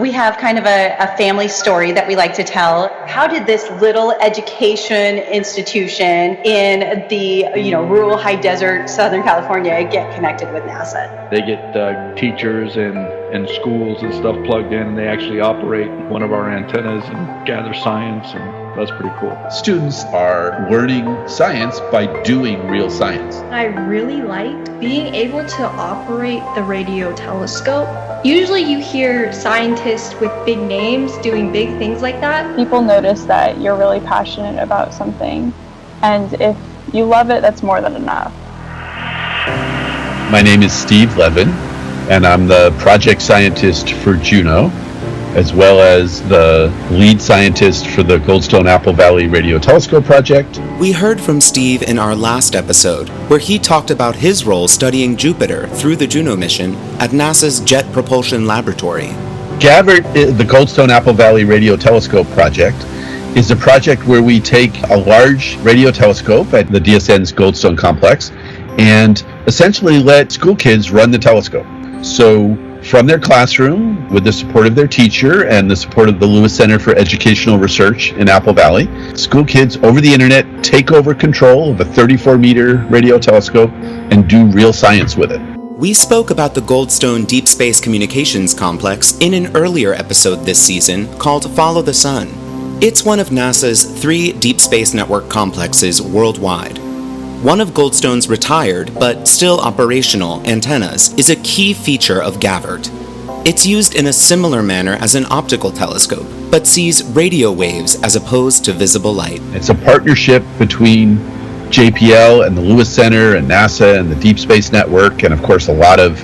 We have kind of a family story that we like to tell. How did this little education institution in the rural high desert Southern California get connected with NASA? They get teachers and schools and stuff plugged in, and they actually operate one of our antennas and gather science, and that's pretty cool. Students are learning science by doing real science. I really liked being able to operate the radio telescope. Usually you hear scientists with big names doing big things like that. People notice that you're really passionate about something, and if you love it, that's more than enough. My name is Steve Levin, and I'm the project scientist for Juno, as well as the lead scientist for the Goldstone Apple Valley Radio Telescope project. We heard from Steve in our last episode, where he talked about his role studying Jupiter through the Juno mission at NASA's Jet Propulsion Laboratory. Gavit, the Goldstone Apple Valley Radio Telescope project, is a project where we take a large radio telescope at the DSN's Goldstone complex and essentially let school kids run the telescope. So from their classroom, with the support of their teacher and the support of the Lewis Center for Educational Research in Apple Valley, school kids over the internet take over control of a 34-meter radio telescope and do real science with it. We spoke about the Goldstone Deep Space Communications Complex in an earlier episode this season called Follow the Sun. It's one of NASA's 3 deep space network complexes worldwide. One of Goldstone's retired, but still operational, antennas is a key feature of Gavrt. It's used in a similar manner as an optical telescope, but sees radio waves as opposed to visible light. It's a partnership between JPL and the Lewis Center and NASA and the Deep Space Network, and of course a lot of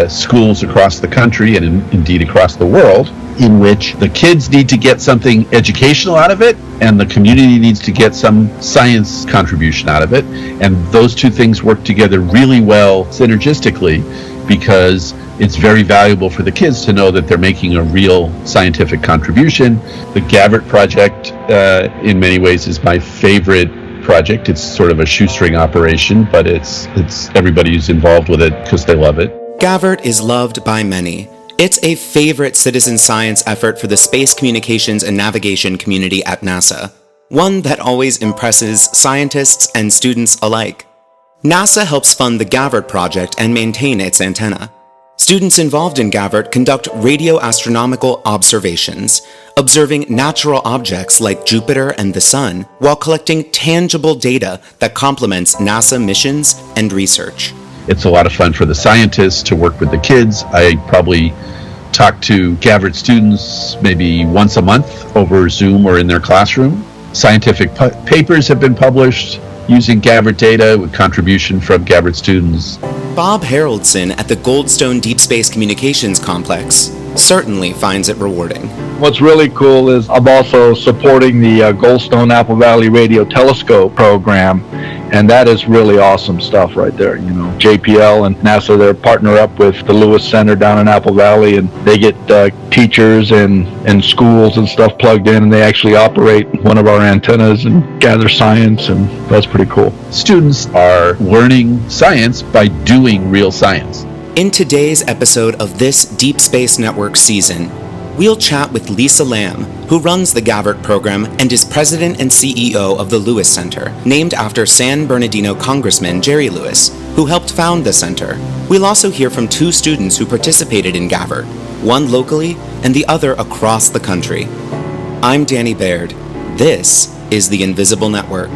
schools across the country and indeed across the world, in which the kids need to get something educational out of it and the community needs to get some science contribution out of it. And those two things work together really well synergistically, because it's very valuable for the kids to know that they're making a real scientific contribution. The Gavit Project, in many ways, is my favorite project. It's sort of a shoestring operation, but it's everybody who's involved with it because they love it. Gavrt is loved by many. It's a favorite citizen science effort for the space communications and navigation community at NASA, one that always impresses scientists and students alike. NASA helps fund the Gavit Project and maintain its antenna. Students involved in Gavit conduct radio astronomical observations, observing natural objects like Jupiter and the Sun, while collecting tangible data that complements NASA missions and research. It's a lot of fun for the scientists to work with the kids. I probably talk to Gavit students maybe once a month over Zoom or in their classroom. Scientific papers have been published using Gavit data with contribution from Gavit students. Bob Haroldson at the Goldstone Deep Space Communications Complex certainly finds it rewarding. What's really cool is I'm also supporting the Goldstone Apple Valley Radio Telescope program, and that is really awesome stuff right there. You know, JPL and NASA, they're partner up with the Lewis Center down in Apple Valley, and they get teachers and schools and stuff plugged in, and they actually operate one of our antennas and gather science, and that's pretty cool. Students are learning science by doing real science. In today's episode of this Deep Space Network season, we'll chat with Lisa Lamb, who runs the Gavit program and is president and CEO of the Lewis Center, named after San Bernardino Congressman Jerry Lewis, who helped found the center. We'll also hear from 2 students who participated in Gavit, one locally and the other across the country. I'm Danny Baird. This is the Invisible Network.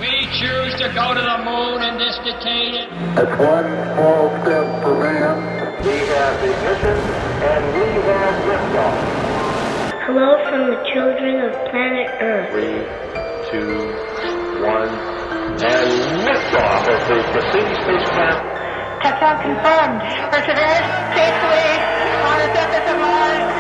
We choose to go to the moon in this decade. That's one small step for man. We have ignition and we have liftoff. Hello from the children of planet Earth. 3, 2, 1, and liftoff of the Cassini spacecraft. Touchdown confirmed. Perseverance safely on the surface of Mars.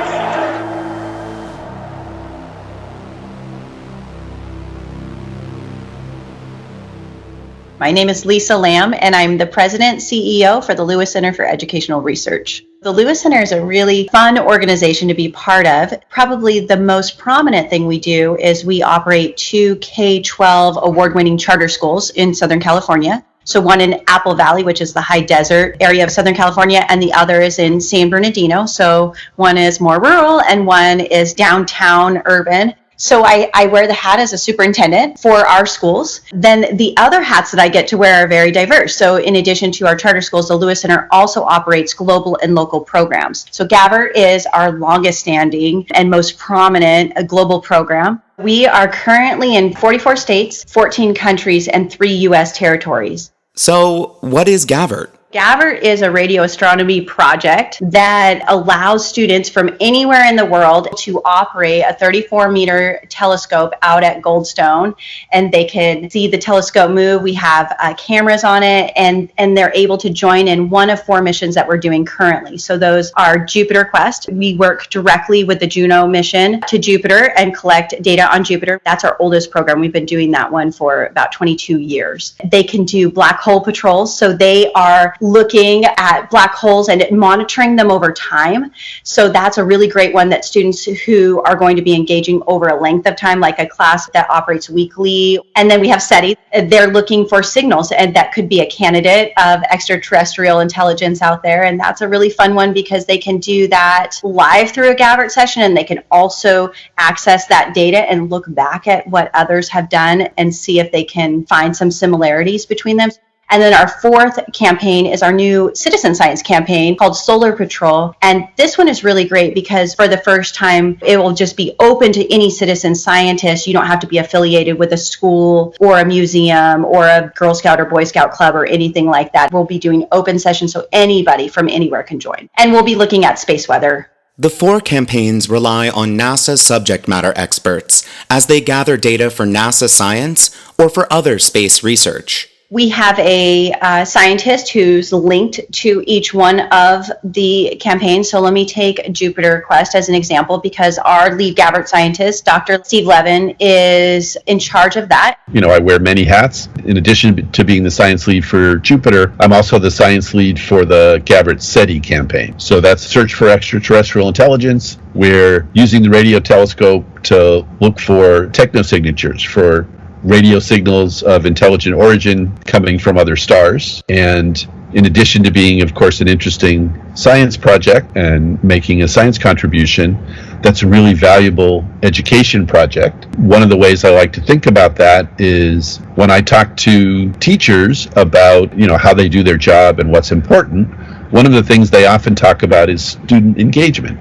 My name is Lisa Lamb, and I'm the president CEO for the Lewis Center for Educational Research. The Lewis Center is a really fun organization to be part of. Probably the most prominent thing we do is we operate 2 K-12 award-winning charter schools in Southern California. So one in Apple Valley, which is the high desert area of Southern California, and the other is in San Bernardino. So one is more rural and one is downtown urban. So I wear the hat as a superintendent for our schools. Then the other hats that I get to wear are very diverse. So in addition to our charter schools, the Lewis Center also operates global and local programs. So Gavit is our longest standing and most prominent global program. We are currently in 44 states, 14 countries, and 3 U.S. territories. So, what is Gavrt? Gavit is a radio astronomy project that allows students from anywhere in the world to operate a 34-meter telescope out at Goldstone, and they can see the telescope move. We have cameras on it, and they're able to join in one of 4 missions that we're doing currently. So those are Jupiter Quest. We work directly with the Juno mission to Jupiter and collect data on Jupiter. That's our oldest program. We've been doing that one for about 22 years. They can do black hole patrols, so they are looking at black holes and monitoring them over time. So that's a really great one that students who are going to be engaging over a length of time, like a class that operates weekly. And then we have SETI. They're looking for signals, and that could be a candidate of extraterrestrial intelligence out there. And that's a really fun one because they can do that live through a Gavit session, and they can also access that data and look back at what others have done and see if they can find some similarities between them. And then our 4th campaign is our new citizen science campaign called Solar Patrol. And this one is really great because for the first time, it will just be open to any citizen scientist. You don't have to be affiliated with a school or a museum or a Girl Scout or Boy Scout club or anything like that. We'll be doing open sessions so anybody from anywhere can join. And we'll be looking at space weather. The 4 campaigns rely on NASA subject matter experts as they gather data for NASA science or for other space research. We have a scientist who's linked to each one of the campaigns. So let me take Jupiter Quest as an example because our lead Gavit scientist, Dr. Levin, is in charge of that. You know, I wear many hats. In addition to being the science lead for Jupiter, I'm also the science lead for the Gavit SETI campaign. So that's Search for Extraterrestrial Intelligence. We're using the radio telescope to look for technosignatures, for radio signals of intelligent origin coming from other stars. And in addition to being, of course, an interesting science project and making a science contribution, that's a really valuable education project. One of the ways I like to think about that is when I talk to teachers about, you know, how they do their job and what's important, one of the things they often talk about is student engagement.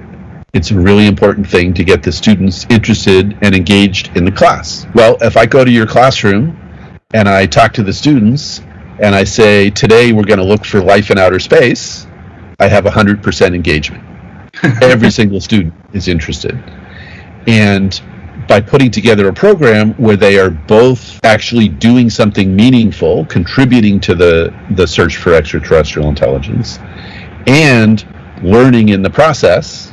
It's a really important thing to get the students interested and engaged in the class. Well, if I go to your classroom and I talk to the students and I say, today we're going to look for life in outer space, I have 100% engagement. Every single student is interested. And by putting together a program where they are both actually doing something meaningful, contributing to the search for extraterrestrial intelligence, and learning in the process,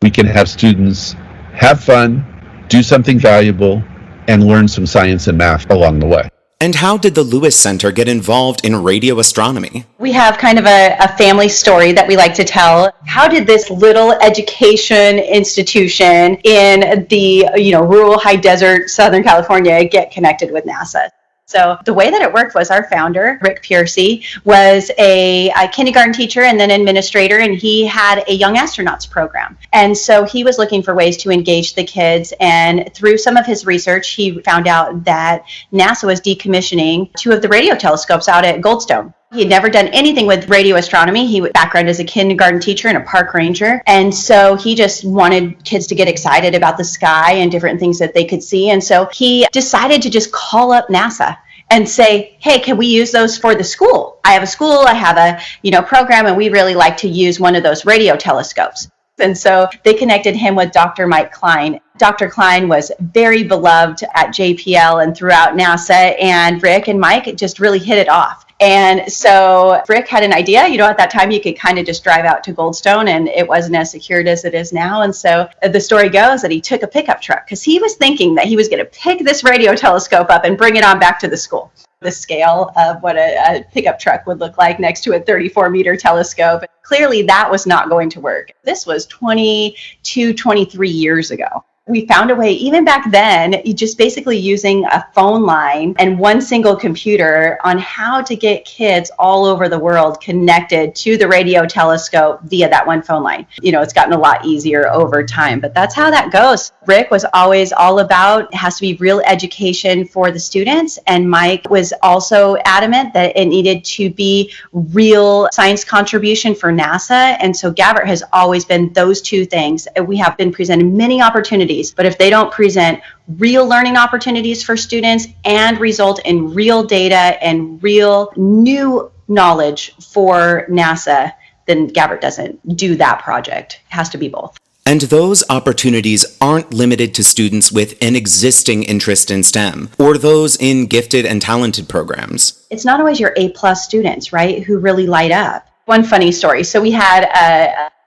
we can have students have fun, do something valuable, and learn some science and math along the way. And how did the Lewis Center get involved in radio astronomy? We have kind of a family story that we like to tell. How did this little education institution in the rural high desert Southern California get connected with NASA? So the way that it worked was our founder, Rick Piercy, was a kindergarten teacher and then administrator, and he had a young astronauts program. And so he was looking for ways to engage the kids. And through some of his research, he found out that NASA was decommissioning 2 of the radio telescopes out at Goldstone. He had never done anything with radio astronomy. He had background as a kindergarten teacher and a park ranger. And so he just wanted kids to get excited about the sky and different things that they could see. And so he decided to just call up NASA and say, hey, can we use those for the school? I have a school, I have a program, and we really like to use one of those radio telescopes. And so they connected him with Dr. Mike Klein. Dr. Klein was very beloved at JPL and throughout NASA, and Rick and Mike just really hit it off. And so Rick had an idea, at that time you could kind of just drive out to Goldstone and it wasn't as secured as it is now. And so the story goes that he took a pickup truck because he was thinking that he was going to pick this radio telescope up and bring it on back to the school. The scale of what a pickup truck would look like next to a 34-meter telescope. Clearly that was not going to work. This was 22, 23 years ago. We found a way, even back then, just basically using a phone line and one single computer on how to get kids all over the world connected to the radio telescope via that one phone line. It's gotten a lot easier over time, but that's how that goes. Rick was always all about, it has to be real education for the students, and Mike was also adamant that it needed to be real science contribution for NASA, and so Gavit has always been those two things. We have been presented many opportunities, but if they don't present real learning opportunities for students and result in real data and real new knowledge for NASA, then Gavit doesn't do that project. It has to be both. And those opportunities aren't limited to students with an existing interest in STEM or those in gifted and talented programs. It's not always your A+ students, right, who really light up. One funny story. So we had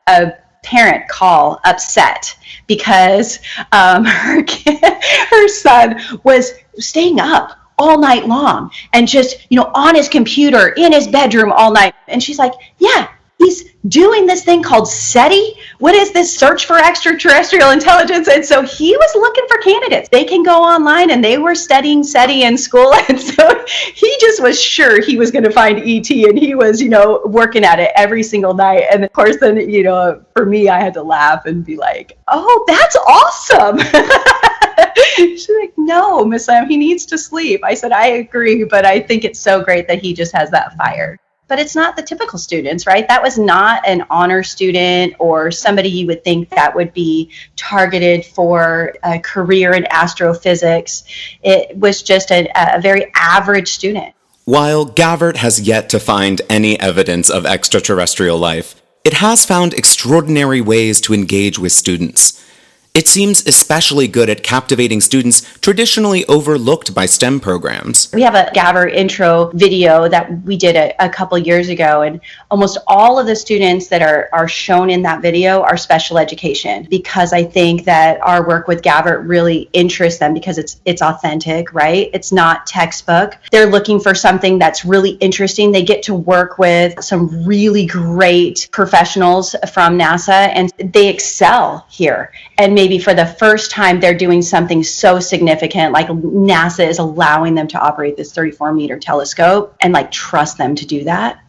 a parent call upset because her son was staying up all night long and just, on his computer in his bedroom all night. And she's like, yeah, he's doing this thing called SETI. What is this? Search for Extraterrestrial Intelligence. And so he was looking for candidates. They can go online, and they were studying SETI in school. And so he just was sure he was going to find ET, and he was, working at it every single night. And of course, then, for me, I had to laugh and be like, oh, that's awesome. She's like, no, Miss Lam, he needs to sleep. I said, I agree, but I think it's so great that he just has that fire. But it's not the typical students, right? That was not an honor student or somebody you would think that would be targeted for a career in astrophysics. It was just a very average student. While Gavit has yet to find any evidence of extraterrestrial life, it has found extraordinary ways to engage with students. It seems especially good at captivating students traditionally overlooked by STEM programs. We have a Gavit intro video that we did a couple years ago, and almost all of the students that are shown in that video are special education, because I think that our work with Gavit really interests them because it's authentic, right? It's not textbook. They're looking for something that's really interesting. They get to work with some really great professionals from NASA, and they excel here. And maybe for the first time, they're doing something so significant, like NASA is allowing them to operate this 34-meter telescope and trust them to do that.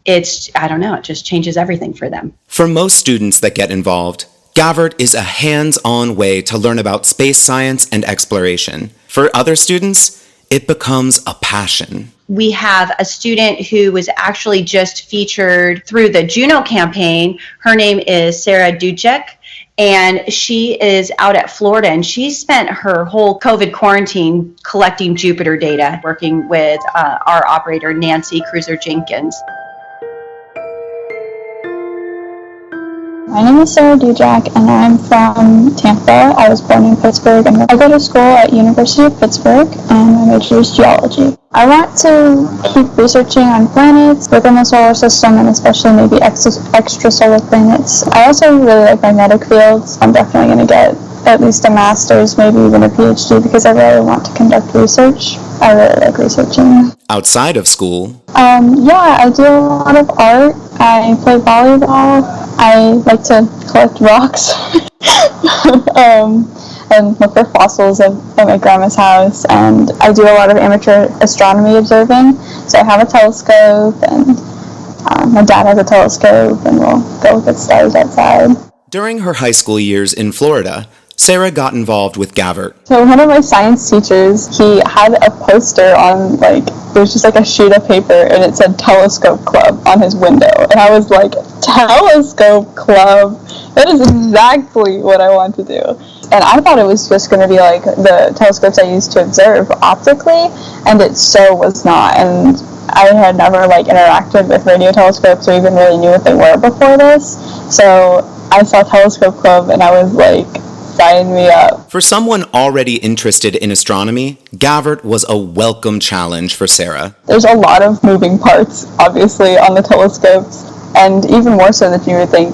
I don't know, it just changes everything for them. For most students that get involved, Gavit is a hands-on way to learn about space science and exploration. For other students, it becomes a passion. We have a student who was actually just featured through the Juno campaign. Her name is Sarah Dujak, and she is out at Florida, and she spent her whole COVID quarantine collecting Jupiter data, working with our operator, Nancy Cruiser-Jenkins. My name is Sarah Dujak, and I'm from Tampa. I was born in Pittsburgh, and I go to school at University of Pittsburgh, and my major is geology. I want to keep researching on planets within the solar system, and especially maybe extrasolar planets. I also really like magnetic fields. I'm definitely going to get at least a master's, maybe even a PhD, because I really want to conduct research. I really like researching. Outside of school? Yeah, I do a lot of art. I play volleyball. I like to collect rocks and look for fossils at my grandma's house. And I do a lot of amateur astronomy observing. So I have a telescope, and my dad has a telescope, and we'll go look at stars outside. During her high school years in Florida, Sarah got involved with Gavit. So one of my science teachers, he had a poster on, it was just a sheet of paper, and it said Telescope Club on his window. And I was like, Telescope Club? That is exactly what I want to do. And I thought it was just going to be the telescopes I used to observe optically, and it so was not. And I had never interacted with radio telescopes or even really knew what they were before this. So I saw Telescope Club, and I was like, sign me up. For someone already interested in astronomy, Gavit was a welcome challenge for Sarah. There's a lot of moving parts, obviously, on the telescopes, and even more so than you would think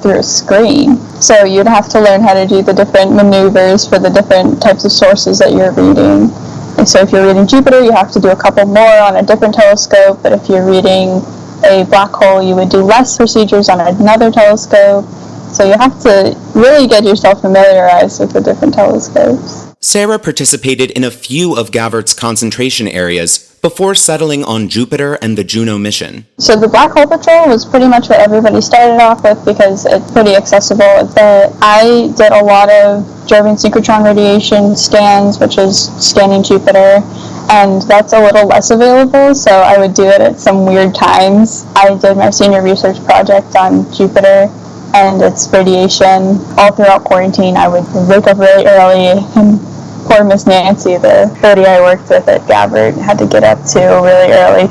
through a screen. So you'd have to learn how to do the different maneuvers for the different types of sources that you're reading. And so if you're reading Jupiter, you have to do a couple more on a different telescope, but if you're reading a black hole, you would do less procedures on another telescope. So you have to really get yourself familiarized with the different telescopes. Sarah participated in a few of Gavirt's concentration areas before settling on Jupiter and the Juno mission. So the Black Hole Patrol was pretty much what everybody started off with because it's pretty accessible. But I did a lot of Jovian synchrotron radiation scans, which is scanning Jupiter, and that's a little less available, so I would do it at some weird times. I did my senior research project on Jupiter and its radiation. All throughout quarantine, I would wake up really early, and poor Miss Nancy, the lady I worked with at Gavit, had to get up too really early,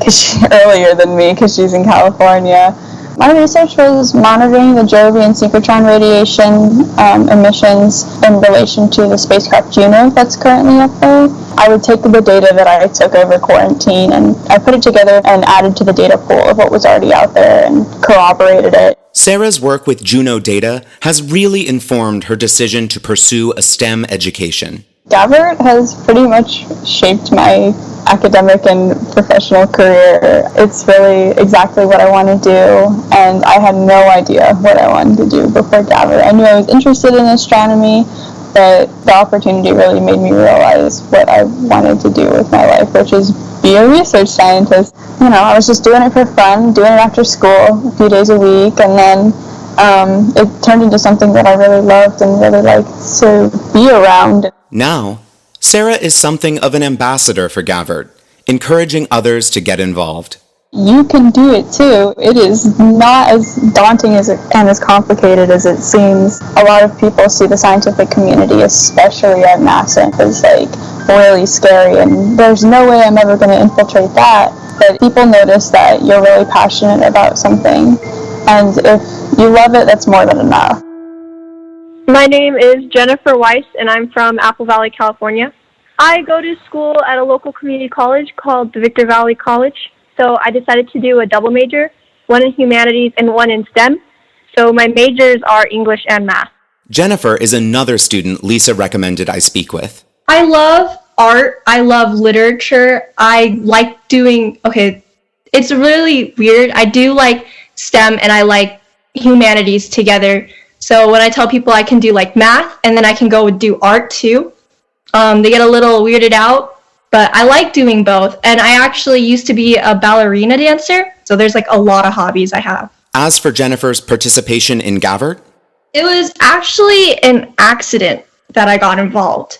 earlier than me because she's in California. My research was monitoring the Jovian synchrotron radiation emissions in relation to the spacecraft Juno that's currently up there. I would take the data that I took over quarantine and I put it together and added to the data pool of what was already out there and corroborated it. Sarah's work with Juno data has really informed her decision to pursue a STEM education. Gavit has pretty much shaped my academic and professional career. It's really exactly what I want to do, and I had no idea what I wanted to do before Gavit. I knew I was interested in astronomy, but the opportunity really made me realize what I wanted to do with my life, which is be a research scientist. You know, I was just doing it for fun, doing it after school a few days a week, and then it turned into something that I really loved and really liked to be around. Now, Sarah is something of an ambassador for Gavit, encouraging others to get involved. You can do it too. It is not as daunting and as complicated as it seems. A lot of people see the scientific community, especially at NASA, as really scary, and there's no way I'm ever going to infiltrate that. But people notice that you're really passionate about something, and if you love it, that's more than enough. My name is Jennifer Weiss, and I'm from Apple Valley, California. I go to school at a local community college called the Victor Valley College, so I decided to do a double major, one in humanities and one in STEM. So my majors are English and math. Jennifer is another student Lisa recommended I speak with. I love art. I love literature. I like doing, it's really weird. I do like STEM and I like humanities together. So when I tell people I can do math and then I can go do art too, they get a little weirded out, but I like doing both. And I actually used to be a ballerina dancer, so there's a lot of hobbies I have. As for Jennifer's participation in Gavit, it was actually an accident that I got involved.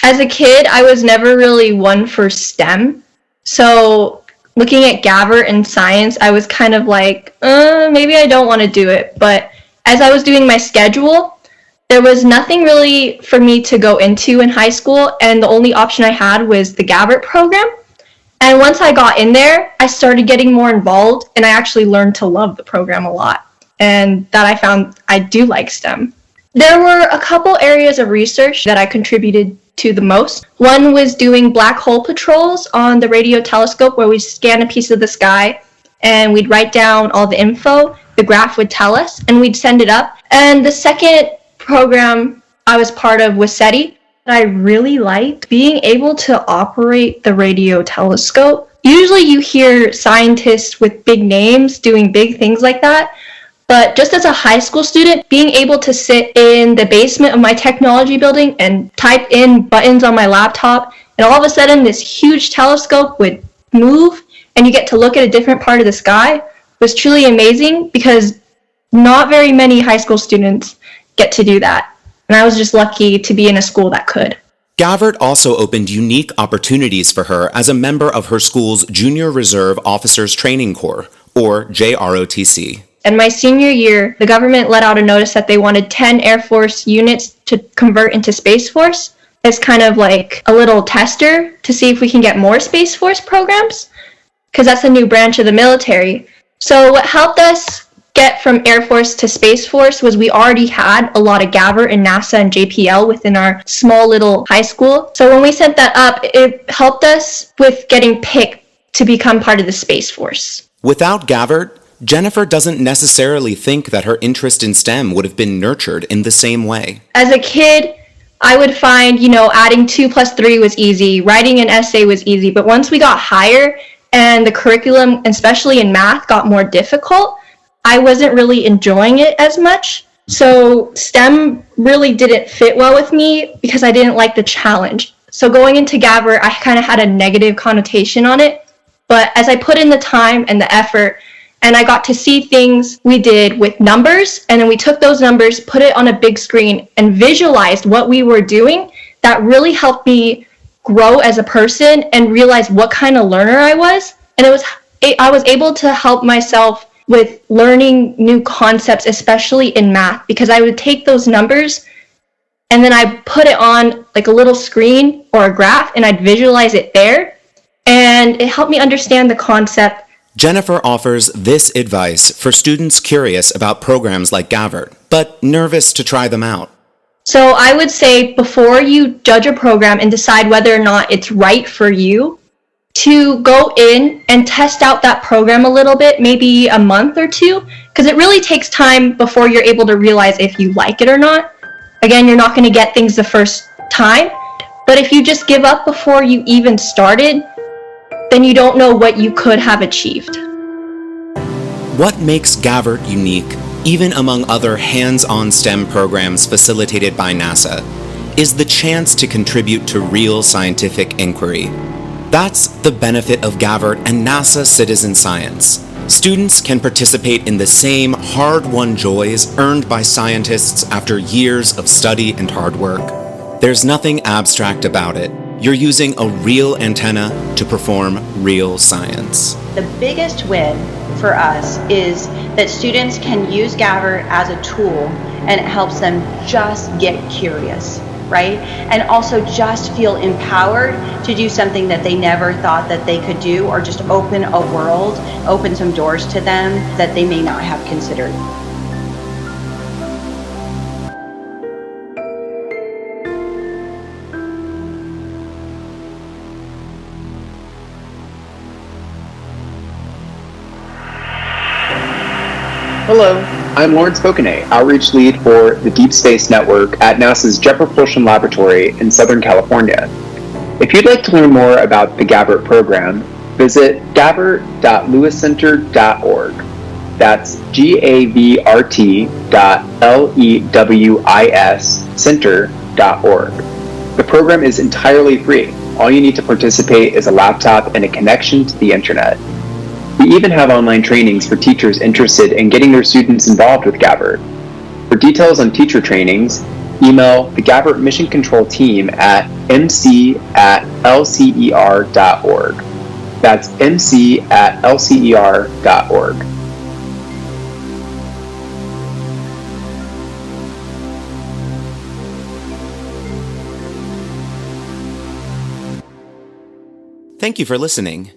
As a kid, I was never really one for STEM, so looking at Gavit and science, I was kind of maybe I don't want to do it, but as I was doing my schedule, there was nothing really for me to go into in high school, and the only option I had was the Gavit program. And once I got in there, I started getting more involved, and I actually learned to love the program a lot, and that I found I do like STEM. There were a couple areas of research that I contributed to the most. One was doing black hole patrols on the radio telescope, where we scan a piece of the sky, and we'd write down all the info. The graph would tell us, and we'd send it up. And the second program I was part of was SETI. I really liked being able to operate the radio telescope. Usually you hear scientists with big names doing big things like that, but just as a high school student, being able to sit in the basement of my technology building and type in buttons on my laptop, and all of a sudden this huge telescope would move, and you get to look at a different part of the sky, was truly amazing because not very many high school students get to do that. And I was just lucky to be in a school that could. Gavit also opened unique opportunities for her as a member of her school's Junior Reserve Officers Training Corps, or JROTC. And my senior year, the government let out a notice that they wanted 10 Air Force units to convert into Space Force as kind of like a little tester to see if we can get more Space Force programs, because that's a new branch of the military. So what helped us get from Air Force to Space Force was we already had a lot of Gavit and NASA and JPL within our small little high school. So when we sent that up, it helped us with getting picked to become part of the Space Force. Without Gavit, Jennifer doesn't necessarily think that her interest in STEM would have been nurtured in the same way. As a kid, I would find, adding 2 + 3 was easy, writing an essay was easy, but once we got higher and the curriculum, especially in math, got more difficult, I wasn't really enjoying it as much. So STEM really didn't fit well with me because I didn't like the challenge. So going into Gavrt, I kind of had a negative connotation on it. But as I put in the time and the effort, and I got to see things we did with numbers, and then we took those numbers, put it on a big screen, and visualized what we were doing, that really helped me grow as a person and realize what kind of learner I was. And I was able to help myself with learning new concepts, especially in math, because I would take those numbers and then I put it on like a little screen or a graph and I'd visualize it there. And it helped me understand the concept. Jennifer offers this advice for students curious about programs like Gavrt, but nervous to try them out. So I would say before you judge a program and decide whether or not it's right for you, to go in and test out that program a little bit, maybe a month or two, because it really takes time before you're able to realize if you like it or not. Again, you're not going to get things the first time, but if you just give up before you even started, then you don't know what you could have achieved. What makes Gavrt unique, even among other hands-on STEM programs facilitated by NASA, is the chance to contribute to real scientific inquiry. That's the benefit of Gavrt and NASA citizen science. Students can participate in the same hard-won joys earned by scientists after years of study and hard work. There's nothing abstract about it. You're using a real antenna to perform real science. The biggest win for us is that students can use Gavrt as a tool, and it helps them just get curious, right? And also just feel empowered to do something that they never thought that they could do, or just open a world, open some doors to them that they may not have considered. Hello, I'm Lawrence Bocanet, Outreach Lead for the Deep Space Network at NASA's Jet Propulsion Laboratory in Southern California. If you'd like to learn more about the Gavrt program, visit gavrt.lewiscenter.org. That's gavrt.lewis center.org. The program is entirely free. All you need to participate is a laptop and a connection to the internet. We even have online trainings for teachers interested in getting their students involved with Gavrt. For details on teacher trainings, email the Gavrt Mission Control Team at mc@lcer.org. That's mc@lcer.org. Thank you for listening.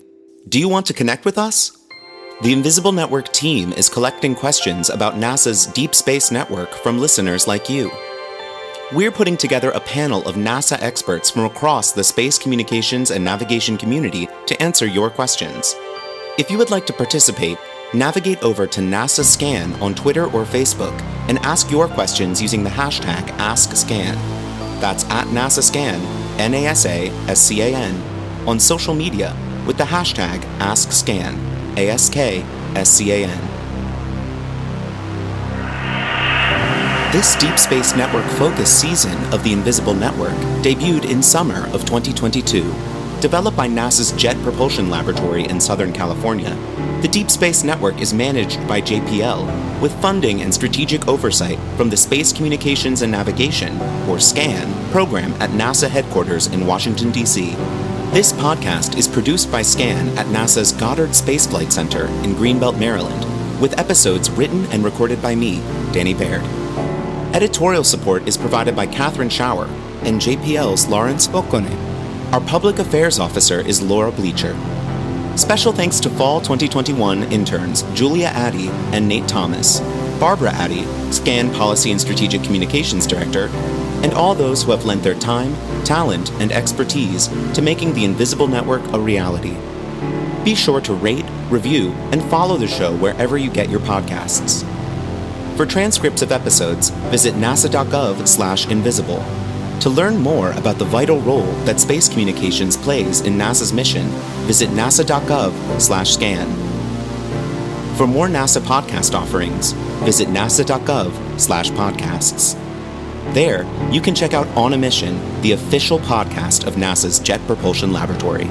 Do you want to connect with us? The Invisible Network team is collecting questions about NASA's Deep Space Network from listeners like you. We're putting together a panel of NASA experts from across the space communications and navigation community to answer your questions. If you would like to participate, navigate over to NASA Scan on Twitter or Facebook and ask your questions using the hashtag AskScan. That's at NASA Scan, NASASCAN, on social media with the hashtag AskScan, AskScan. This Deep Space Network Focus season of the Invisible Network debuted in summer of 2022. Developed by NASA's Jet Propulsion Laboratory in Southern California, the Deep Space Network is managed by JPL with funding and strategic oversight from the Space Communications and Navigation, or SCAN, program at NASA headquarters in Washington, D.C. This podcast is produced by SCAN at NASA's Goddard Space Flight Center in Greenbelt, Maryland, with episodes written and recorded by me, Danny Baird. Editorial support is provided by Catherine Schauer and JPL's Lawrence Bocanet. Our public affairs officer is Laura Bleacher. Special thanks to Fall 2021 interns Julia Addy and Nate Thomas, Barbara Addy, SCAN Policy and Strategic Communications Director, and all those who have lent their time, talent, and expertise to making the Invisible Network a reality. Be sure to rate, review, and follow the show wherever you get your podcasts. For transcripts of episodes, visit nasa.gov/invisible. To learn more about the vital role that space communications plays in NASA's mission, visit nasa.gov/scan. For more NASA podcast offerings, visit nasa.gov/podcast. nasa.gov/podcasts. There, you can check out On a Mission, the official podcast of NASA's Jet Propulsion Laboratory.